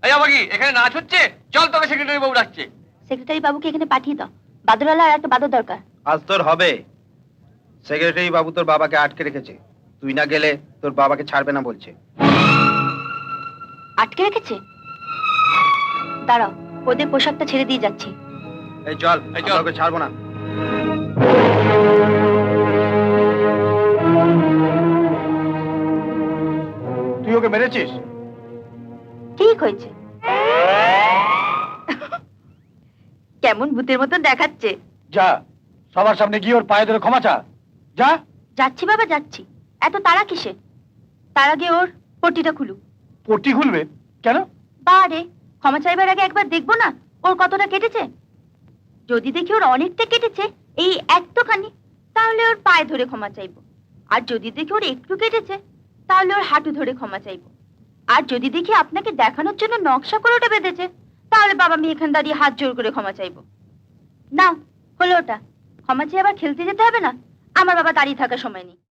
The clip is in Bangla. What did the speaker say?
এই আবাগি এখানে নাচ হচ্ছে, চল তোকে সেক্রেটারি বাবু ডাকছে। সেক্রেটারি বাবুকে এখানে পাঠিয়ে দাও, বাদরওয়ালা আর একটা বাদর দরকার। আজ তোর হবে। সেক্রেটারি বাবু তোর বাবাকে আটকে রেখেছে, তুই না গেলে তোর বাবাকে ছাড়বে না বলছে। আটকে রেখেছে? দাঁড়াও, ওদের পোশাকটা ছেড়ে দিয়ে যাচ্ছি। এই চল, এই চল। আমরা ওকে ছাড়বো না। তুই ওকে মেরেছিস? ঠিক হয়েছে। কেমন ভূতের মতন দেখাচ্ছে। যা, সবার সামনে গিয়ে ওর পায়ে ধরে ক্ষমা চা। যা। যাচ্ছি বাবা, যাচ্ছি। এত তাড়া কিসে? তার আগে ওর পট্টিটা খুলুক। পট্টি খুলবে কেন? বারে, ক্ষমা চাইবার আগে একবার দেখবো না ওর কতটা কেটেছে? যদি দেখি ওর অনেকটা কেটেছে, এই একটুখানি, তাহলে ওর পায়ে ধরে ক্ষমা চাইবো। আর যদি দেখি ওর একটু কেটেছে, তাহলে ওর হাঁটু ধরে ক্ষমা চাইবো। আর যদি দেখি আপনাকে দেখানোর জন্য নকশা করে ওটা বেঁধেছে, তাহলে বাবা আমি এখানে দাঁড়িয়ে হাত জোর করে ক্ষমা চাইবো। না হলো ওটা, ক্ষমা চেয়ে আবার খেলতে যেতে হবে না। আমার বাবা দাঁড়িয়ে থাকার সময় নেই।